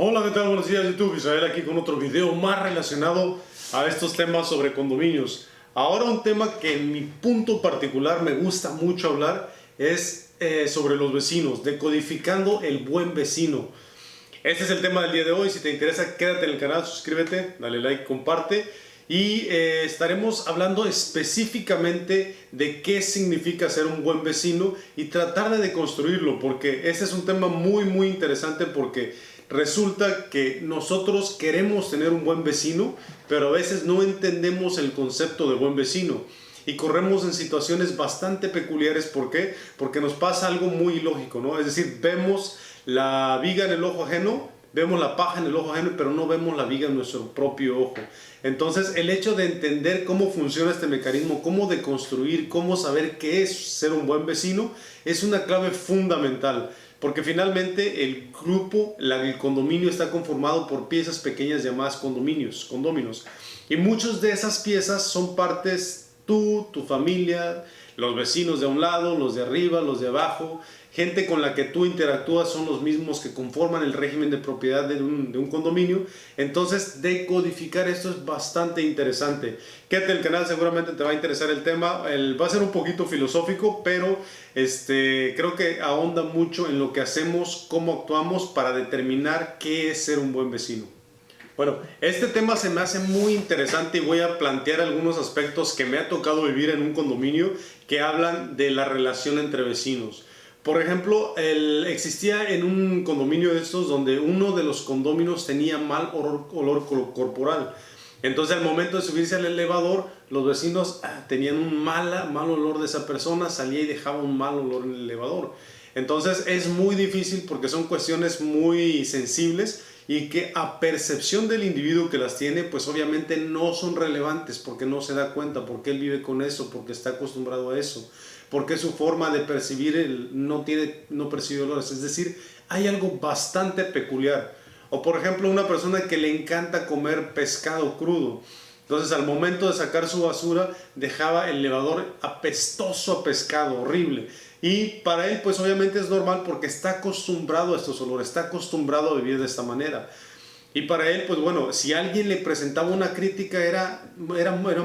Hola, ¿qué tal? Buenos días YouTube, Israel aquí con otro video más relacionado a estos temas sobre condominios. Ahora un tema que en mi punto particular me gusta mucho hablar es sobre los vecinos, decodificando el buen vecino. Este es el tema del día de hoy. Si te interesa, quédate en el canal, suscríbete, dale like, comparte. Y estaremos hablando específicamente de qué significa ser un buen vecino y tratar de deconstruirlo, porque este es un tema muy interesante, porque resulta que nosotros queremos tener un buen vecino, pero a veces no entendemos el concepto de buen vecino y corremos en situaciones bastante peculiares. ¿Por qué? Porque nos pasa algo muy ilógico, ¿no? Es decir, vemos la viga en el ojo ajeno, vemos la paja en el ojo ajeno, pero no vemos la viga en nuestro propio ojo. Entonces, el hecho de entender cómo funciona este mecanismo, cómo deconstruir, cómo saber qué es ser un buen vecino, es una clave fundamental. Porque finalmente el grupo, el condominio, está conformado por piezas pequeñas llamadas condóminos. Y muchas de esas piezas son partes tú, tu familia, los vecinos de un lado, los de arriba, los de abajo. Gente con la que tú interactúas son los mismos que conforman el régimen de propiedad de un condominio. Entonces, decodificar esto es bastante interesante. Quédate en el canal, seguramente te va a interesar el tema. Va a ser un poquito filosófico, pero creo que ahonda mucho en lo que hacemos, cómo actuamos para determinar qué es ser un buen vecino. Bueno, este tema se me hace muy interesante y voy a plantear algunos aspectos que me ha tocado vivir en un condominio que hablan de la relación entre vecinos. Por ejemplo, existía en un condominio de estos donde uno de los condóminos tenía mal olor corporal. Entonces, al momento de subirse al elevador, los vecinos tenían un mal olor de esa persona, salía y dejaba un mal olor en el elevador. Entonces, es muy difícil porque son cuestiones muy sensibles y que a percepción del individuo que las tiene, pues obviamente no son relevantes, porque no se da cuenta, porque él vive con eso, porque está acostumbrado a eso, porque su forma de percibir no percibe olores. Es decir, hay algo bastante peculiar. O por ejemplo, una persona que le encanta comer pescado crudo. Entonces, al momento de sacar su basura, dejaba el elevador apestoso a pescado, horrible. Y para él, pues obviamente es normal, porque está acostumbrado a estos olores, está acostumbrado a vivir de esta manera. Y para él, pues bueno, si alguien le presentaba una crítica, era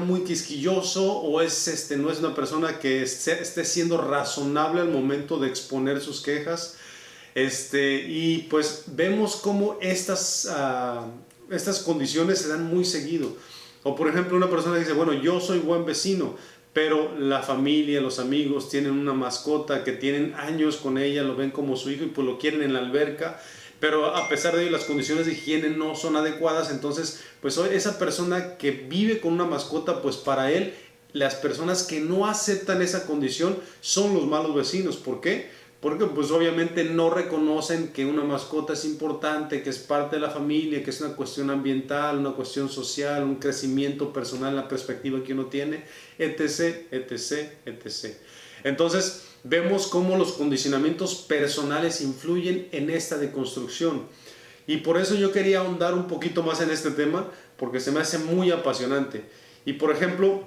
muy quisquilloso, o no es una persona que esté siendo razonable al momento de exponer sus quejas. Y pues vemos cómo estas condiciones se dan muy seguido. O por ejemplo, una persona dice, bueno, yo soy buen vecino, pero la familia, los amigos tienen una mascota que tienen años con ella, lo ven como su hijo y pues lo quieren en la alberca, pero a pesar de ello las condiciones de higiene no son adecuadas. Entonces, pues esa persona que vive con una mascota, pues para él, las personas que no aceptan esa condición son los malos vecinos. ¿Por qué? Porque pues obviamente no reconocen que una mascota es importante, que es parte de la familia, que es una cuestión ambiental, una cuestión social, un crecimiento personal en la perspectiva que uno tiene, etc. Entonces vemos cómo los condicionamientos personales influyen en esta deconstrucción. Y por eso yo quería ahondar un poquito más en este tema, porque se me hace muy apasionante. Y por ejemplo,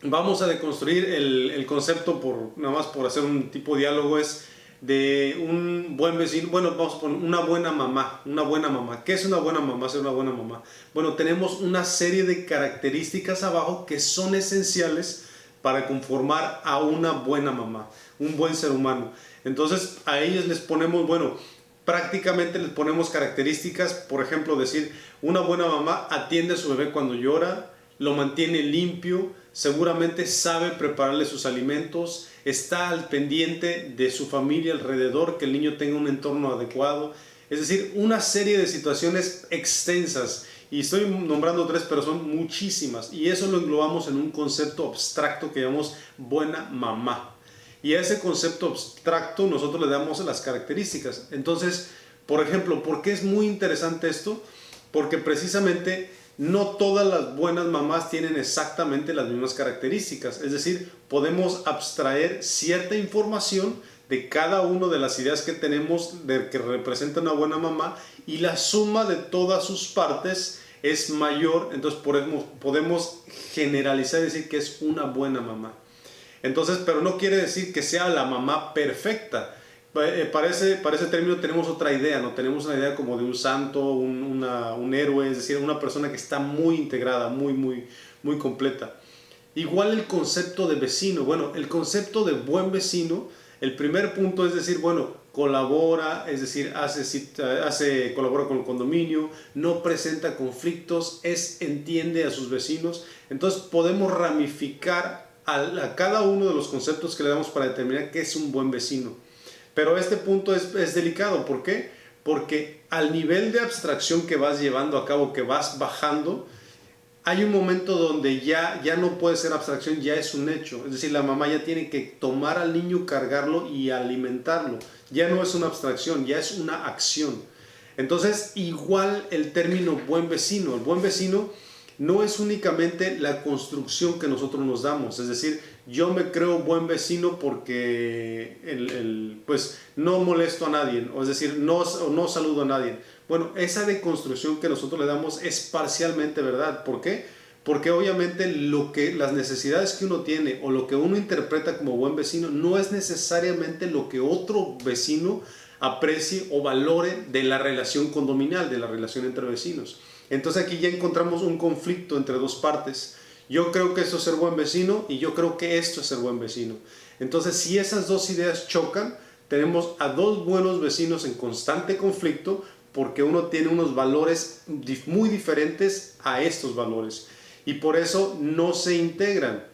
vamos a deconstruir el concepto, nada más por hacer un tipo de diálogo, es de un buen vecino. Bueno, vamos a poner una buena mamá. ¿Qué es una buena mamá? Ser una buena mamá. Bueno, tenemos una serie de características abajo que son esenciales para conformar a una buena mamá, un buen ser humano. Entonces a ellos les ponemos, bueno, prácticamente les ponemos características. Por ejemplo, decir, una buena mamá atiende a su bebé cuando llora, lo mantiene limpio, seguramente sabe prepararle sus alimentos, está al pendiente de su familia alrededor, que el niño tenga un entorno adecuado. Es decir, una serie de situaciones extensas, y estoy nombrando 3, pero son muchísimas, y eso lo englobamos en un concepto abstracto que llamamos buena mamá. Y a ese concepto abstracto nosotros le damos las características. Entonces, por ejemplo, ¿por qué es muy interesante esto? Porque precisamente no todas las buenas mamás tienen exactamente las mismas características. Es decir, podemos abstraer cierta información de cada una de las ideas que tenemos de que representa una buena mamá, y la suma de todas sus partes es mayor. Entonces podemos generalizar y decir que es una buena mamá. Entonces, pero no quiere decir que sea la mamá perfecta. para ese término tenemos otra idea, ¿no? Tenemos una idea como de un santo, un héroe, es decir, una persona que está muy integrada, muy completa. Igual el concepto de vecino, bueno, el concepto de buen vecino, el primer punto es decir, bueno, colabora, es decir, colabora con el condominio, no presenta conflictos, entiende a sus vecinos. Entonces podemos ramificar a cada uno de los conceptos que le damos para determinar qué es un buen vecino. Pero este punto es delicado, ¿por qué? Porque al nivel de abstracción que vas llevando a cabo, que vas bajando, hay un momento donde ya no puede ser abstracción, ya es un hecho. Es decir, la mamá ya tiene que tomar al niño, cargarlo y alimentarlo. Ya no es una abstracción, ya es una acción. Entonces, igual el término buen vecino. El buen vecino no es únicamente la construcción que nosotros nos damos. Es decir, yo me creo buen vecino porque pues no molesto a nadie. O es decir, no saludo a nadie. Bueno, esa deconstrucción que nosotros le damos es parcialmente verdad. ¿Por qué? Porque obviamente las necesidades que uno tiene o lo que uno interpreta como buen vecino no es necesariamente lo que otro vecino aprecie o valore de la relación condominal, de la relación entre vecinos. Entonces aquí ya encontramos un conflicto entre dos partes. Yo creo que esto es ser buen vecino y yo creo que esto es ser buen vecino. Entonces, si esas dos ideas chocan, tenemos a dos buenos vecinos en constante conflicto porque uno tiene unos valores muy diferentes a estos valores y por eso no se integran.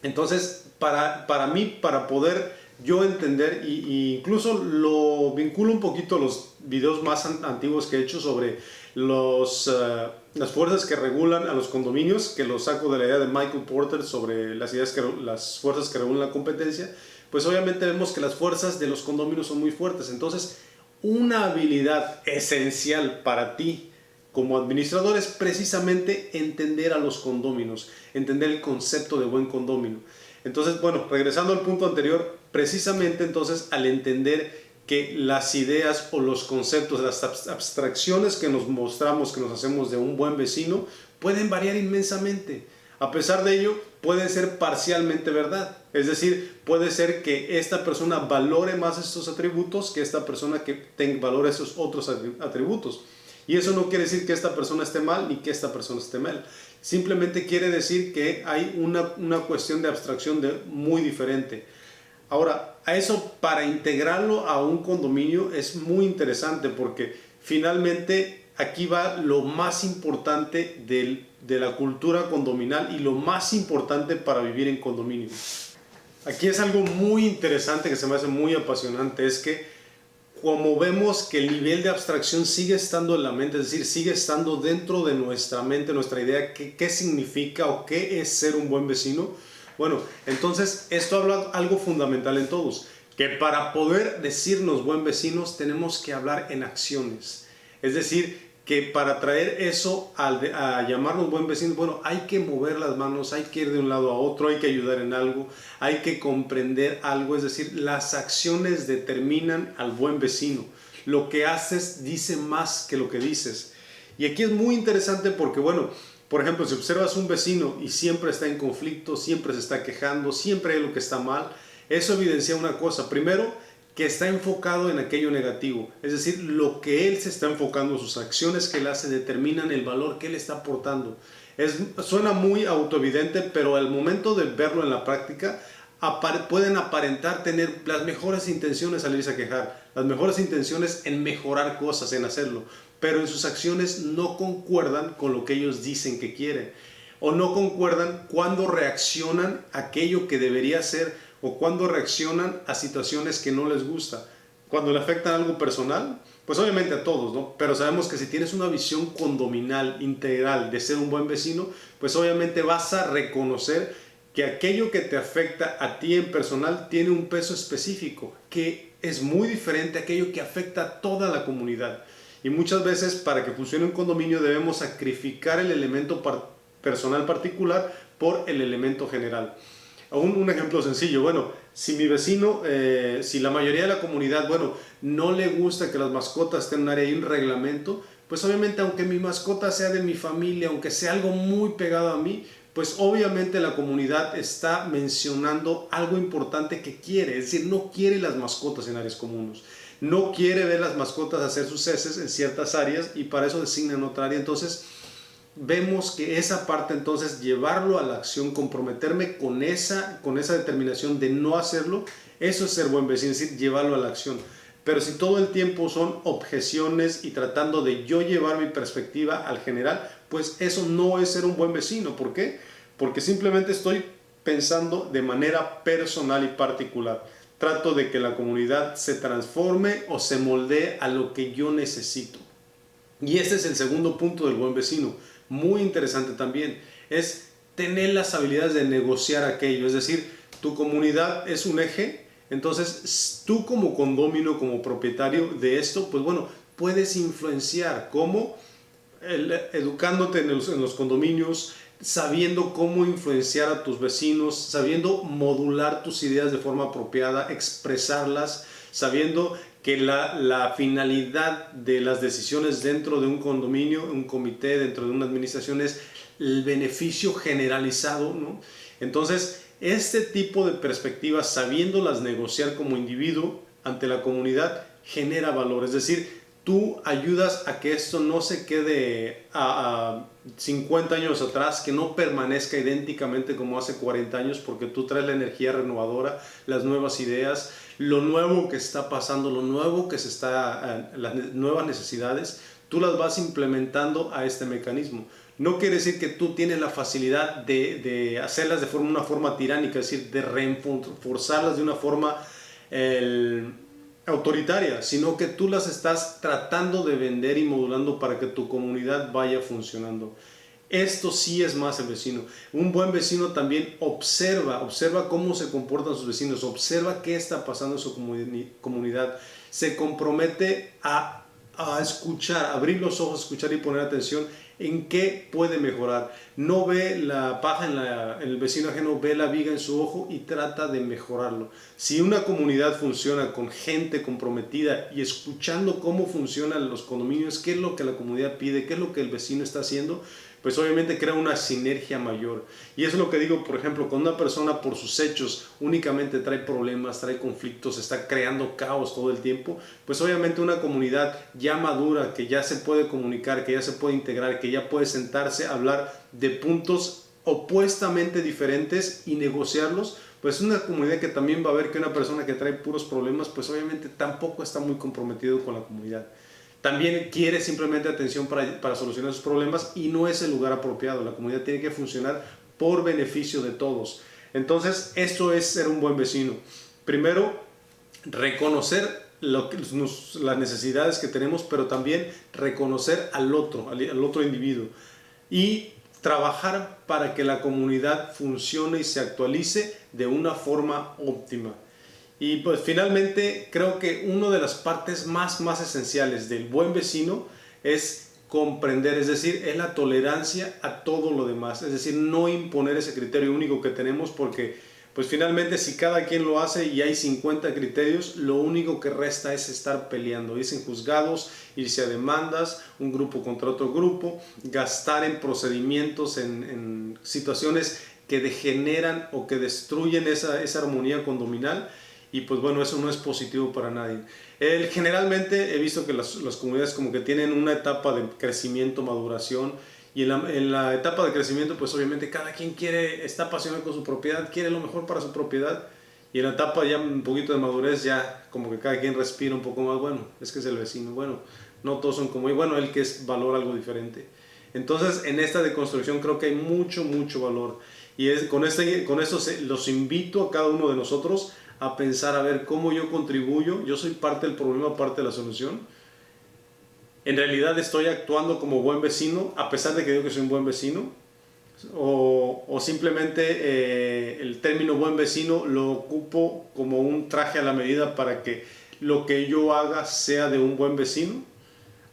Entonces, para mí, para poder yo entender, y incluso lo vinculo un poquito a los videos más antiguos que he hecho sobre las fuerzas que regulan a los condominios, que lo saco de la idea de Michael Porter sobre las fuerzas que regulan la competencia, pues obviamente vemos que las fuerzas de los condominios son muy fuertes. Entonces, una habilidad esencial para ti como administrador es precisamente entender a los condóminos, entender el concepto de buen condominio. Entonces, bueno, regresando al punto anterior, precisamente entonces al entender que las ideas o los conceptos, las abstracciones que nos mostramos, que nos hacemos de un buen vecino, pueden variar inmensamente. A pesar de ello, pueden ser parcialmente verdad. Es decir, puede ser que esta persona valore más estos atributos que esta persona que valore esos otros atributos. Y eso no quiere decir que esta persona esté mal ni que esta persona esté mal. Simplemente quiere decir que hay una cuestión de abstracción muy diferente. Ahora, a eso para integrarlo a un condominio es muy interesante porque finalmente aquí va lo más importante de la cultura condominal y lo más importante para vivir en condominio. Aquí es algo muy interesante que se me hace muy apasionante, es que como vemos que el nivel de abstracción sigue estando en la mente, es decir, sigue estando dentro de nuestra mente, nuestra idea, qué significa o qué es ser un buen vecino. Bueno, entonces esto habla algo fundamental en todos, que para poder decirnos buen vecinos tenemos que hablar en acciones. Es decir, que para traer eso a llamarnos buen vecino, bueno, hay que mover las manos, hay que ir de un lado a otro, hay que ayudar en algo, hay que comprender algo. Es decir, las acciones determinan al buen vecino. Lo que haces dice más que lo que dices. Y aquí es muy interesante porque, bueno, por ejemplo, si observas un vecino y siempre está en conflicto, siempre se está quejando, siempre hay lo que está mal, eso evidencia una cosa. Primero, que está enfocado en aquello negativo. Es decir, lo que él se está enfocando, sus acciones que él hace determinan el valor que él está aportando. Suena muy autoevidente, pero al momento de verlo en la práctica, pueden aparentar tener las mejores intenciones al irse a quejar, las mejores intenciones en mejorar cosas, en hacerlo, pero en sus acciones no concuerdan con lo que ellos dicen que quieren, o no concuerdan cuando reaccionan a aquello que debería ser, o cuando reaccionan a situaciones que no les gusta. Cuando le afectan algo personal, pues obviamente a todos, ¿no? Pero sabemos que si tienes una visión condominal, integral de ser un buen vecino, pues obviamente vas a reconocer que aquello que te afecta a ti en personal tiene un peso específico, que es muy diferente a aquello que afecta a toda la comunidad. Y muchas veces para que funcione un condominio debemos sacrificar el elemento personal particular por el elemento general. Un ejemplo sencillo, bueno, si mi vecino, si la mayoría de la comunidad, bueno, no le gusta que las mascotas estén en un área y un reglamento, pues obviamente aunque mi mascota sea de mi familia, aunque sea algo muy pegado a mí, pues obviamente la comunidad está mencionando algo importante que quiere, es decir, no quiere las mascotas en áreas comunes, no quiere ver las mascotas hacer sus heces en ciertas áreas y para eso designan otra área. Entonces vemos que esa parte, entonces llevarlo a la acción, comprometerme con esa determinación de no hacerlo, eso es ser buen vecino, es decir, llevarlo a la acción. Pero si todo el tiempo son objeciones y tratando de yo llevar mi perspectiva al general, pues eso no es ser un buen vecino. ¿Por qué? Porque simplemente estoy pensando de manera personal y particular. Trato de que la comunidad se transforme o se moldee a lo que yo necesito. Y este es el segundo punto del buen vecino, muy interesante también, es tener las habilidades de negociar aquello. Es decir, tu comunidad es un eje. Entonces, tú como condómino, como propietario de esto, pues bueno, puedes influenciar. ¿Cómo? Educándote en los condominios, sabiendo cómo influenciar a tus vecinos, sabiendo modular tus ideas de forma apropiada, expresarlas, sabiendo que la finalidad de las decisiones dentro de un condominio, un comité, dentro de una administración es el beneficio generalizado, ¿no? Entonces, este tipo de perspectivas, sabiéndolas negociar como individuo ante la comunidad, genera valor. Es decir, tú ayudas a que esto no se quede a 50 años atrás, que no permanezca idénticamente como hace 40 años, porque tú traes la energía renovadora, las nuevas ideas, lo nuevo que está pasando, lo nuevo que las nuevas necesidades, tú las vas implementando a este mecanismo. No quiere decir que tú tienes la facilidad de hacerlas de una forma tiránica, es decir, de reforzarlas de una forma autoritaria, sino que tú las estás tratando de vender y modulando para que tu comunidad vaya funcionando. Esto sí es más el vecino. Un buen vecino también observa cómo se comportan sus vecinos, observa qué está pasando en su comunidad, se compromete a escuchar, abrir los ojos, escuchar y poner atención en qué puede mejorar. No ve la paja en el vecino ajeno, ve la viga en su ojo y trata de mejorarlo. Si una comunidad funciona con gente comprometida y escuchando cómo funcionan los condominios, qué es lo que la comunidad pide, qué es lo que el vecino está haciendo, pues obviamente crea una sinergia mayor. Y eso es lo que digo, por ejemplo, cuando una persona por sus hechos únicamente trae problemas, trae conflictos, está creando caos todo el tiempo, pues obviamente una comunidad ya madura, que ya se puede comunicar, que ya se puede integrar, que ya puede sentarse a hablar de puntos opuestamente diferentes y negociarlos, pues es una comunidad que también va a ver que una persona que trae puros problemas, pues obviamente tampoco está muy comprometido con la comunidad. También quiere simplemente atención para solucionar sus problemas y no es el lugar apropiado. La comunidad tiene que funcionar por beneficio de todos. Entonces, esto es ser un buen vecino. Primero, reconocer las necesidades que tenemos, pero también reconocer al otro individuo. Y trabajar para que la comunidad funcione y se actualice de una forma óptima. Y pues finalmente creo que una de las partes más esenciales del buen vecino es comprender, es decir, es la tolerancia a todo lo demás, es decir, no imponer ese criterio único que tenemos, porque pues finalmente si cada quien lo hace y hay 50 criterios, lo único que resta es estar peleando, irse en juzgados, irse a demandas, un grupo contra otro grupo, gastar en procedimientos, en situaciones que degeneran o que destruyen esa armonía condominal. Y pues bueno, eso no es positivo para nadie. Generalmente he visto que las comunidades como que tienen una etapa de crecimiento, maduración, y en la etapa de crecimiento pues obviamente cada quien está apasionado con su propiedad, quiere lo mejor para su propiedad, y en la etapa ya un poquito de madurez ya como que cada quien respira un poco más, bueno, es que es el vecino, bueno, no todos son como, y bueno, él que valora algo diferente. Entonces en esta deconstrucción creo que hay mucho valor, y con esto los invito a cada uno de nosotros a pensar, a ver cómo yo contribuyo, yo soy parte del problema, parte de la solución. En realidad estoy actuando como buen vecino, a pesar de que digo que soy un buen vecino, o simplemente el término buen vecino lo ocupo como un traje a la medida para que lo que yo haga sea de un buen vecino.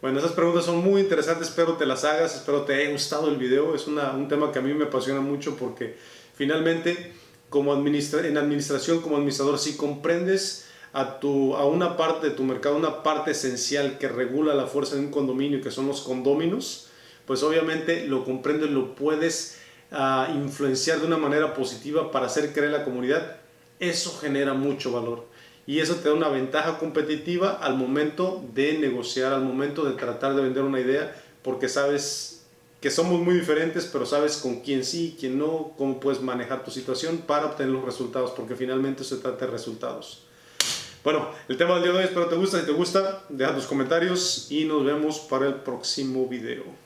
Bueno, esas preguntas son muy interesantes, espero te las hagas, espero te haya gustado el video. Es un tema que a mí me apasiona mucho porque finalmente en administración, como administrador, si comprendes a una parte de tu mercado, una parte esencial que regula la fuerza de un condominio, que son los condóminos, pues obviamente lo comprendes, lo puedes influenciar de una manera positiva para hacer crecer la comunidad, eso genera mucho valor. Y eso te da una ventaja competitiva al momento de negociar, al momento de tratar de vender una idea, porque sabes que somos muy diferentes, pero sabes con quién sí, quién no, cómo puedes manejar tu situación para obtener los resultados, porque finalmente se trata de resultados. Bueno, el tema del día de hoy espero te guste. Si te gusta, deja tus comentarios y nos vemos para el próximo video.